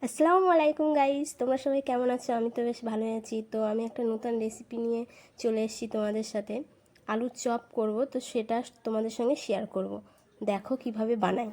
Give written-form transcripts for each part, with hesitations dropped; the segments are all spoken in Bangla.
আসসালামু আলাইকুম গাইস, তোমরা সবাই কেমন আছো? আমি তো বেশ ভালোই আছি। তো আমি একটা নতুন রেসিপি নিয়ে চলে এসেছি তোমাদের সাথে। আলুর চপ করব, তো সেটা তোমাদের সঙ্গে শেয়ার করব। দেখো কিভাবে বানাই।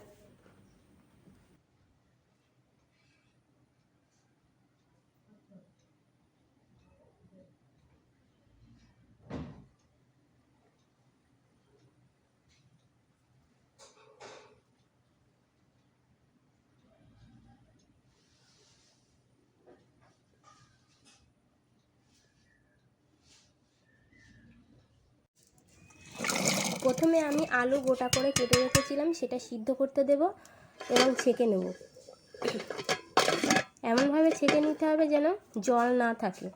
প্রথমে আমি আলু গোটা করে কেটে রেখেছিলাম, সেটা সিদ্ধ করতে দেব এবং ছেঁকে নেব। এমনভাবে ছেঁকে নিতে হবে যেন জল না থাকে।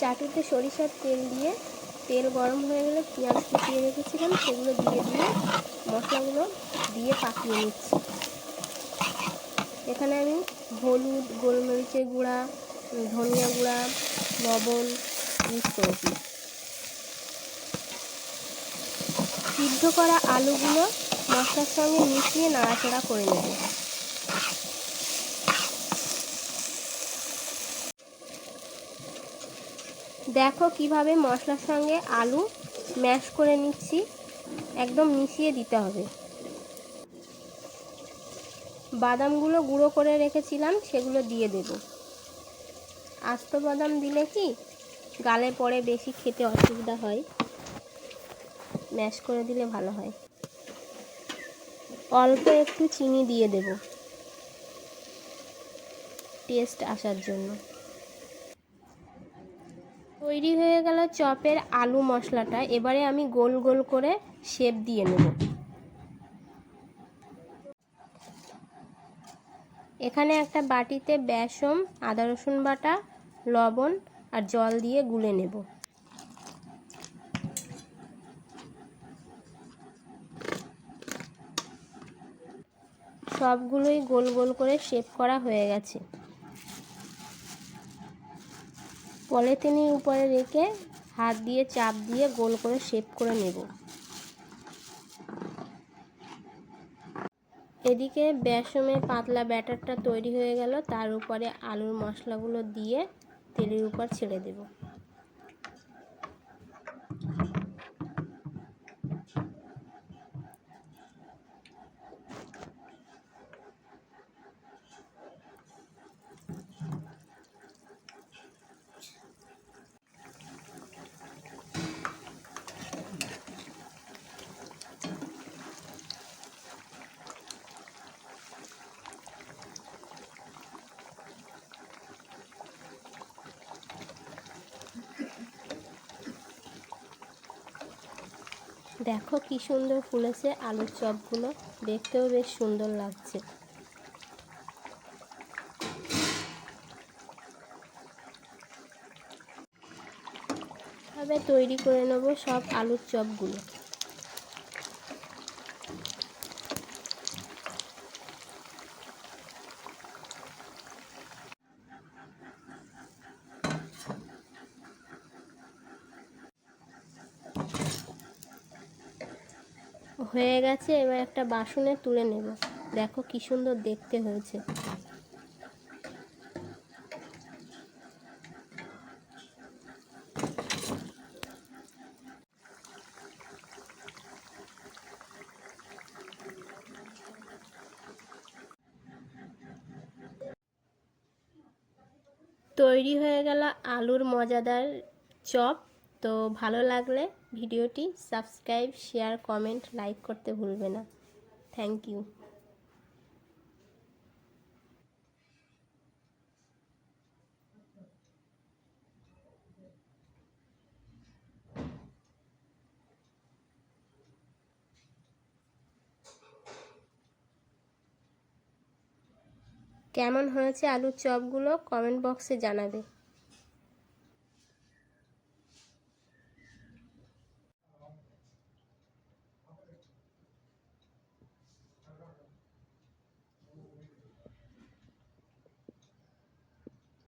চাটুতে সরিষার তেল দিয়ে, তেল গরম হয়ে গেলে পেঁয়াজ কুচিয়ে রেখেছিলাম সেগুলো দিয়ে মশলাগুলো দিয়ে পাকিয়ে নিচ্ছি। এখানে আমি হলুদ, গোলমরিচের গুঁড়া, ধনিয়া গুঁড়া, লবণ ইউজ করেছি। সিদ্ধ করা আলুগুলো মশলার সঙ্গে মিশিয়ে নাড়াচাড়া করে নেব। দেখো কিভাবে মশলার সঙ্গে আলু ম্যাশ করে নিচ্ছি, একদম মিশিয়ে দিতে হবে। বাদামগুলো গুঁড়ো করে রেখেছিলাম সেগুলো দিয়ে দেব। আস্ত বাদাম দিলে কি গালে পড়ে, বেশি খেতে অসুবিধা হয়, ম্যাশ করে দিলে ভালো হয়। অল্প একটু চিনি দিয়ে দেব টেস্ট আসার জন্য। তৈরি হয়ে গেল চপের আলু মশলাটা। এবারে আমি গোল গোল করে শেপ দিয়ে নেব। এখানে একটা বাটিতে বেসন, আদা রসুন বাটা, লবণ আর জল দিয়ে গুলে নেব। সবগুলোই গোল গোল করে শেপ করা হয়ে গেছে। পলিথিনের উপরে রেখে হাত দিয়ে চাপ দিয়ে গোল করে শেপ করে নেব। এদিকে বেসনের পাতলা ব্যাটারটা তৈরি হয়ে গেল, তার উপরে আলুর মশলাগুলো দিয়ে তেলের উপর ছেড়ে দেব। দেখো কি সুন্দর ফুলেছে আলুর চপগুলো, দেখতেও বেশ সুন্দর লাগছে। এভাবে তৈরি করে নেব সব আলুর চপগুলো। হয়ে গেছে, এবার একটা বাসনে তুলে নেব। দেখো কি সুন্দর দেখতে হয়েছে। তৈরি হয়ে গেল আলুর মজাদার চপ। তো ভালো লাগলে ভিডিওটি সাবস্ক্রাইব, শেয়ার, কমেন্ট, লাইক করতে ভুলবে না। Thank you. কেমন হয়েছে আলুর চপগুলো কমেন্ট বক্সে জানাবে।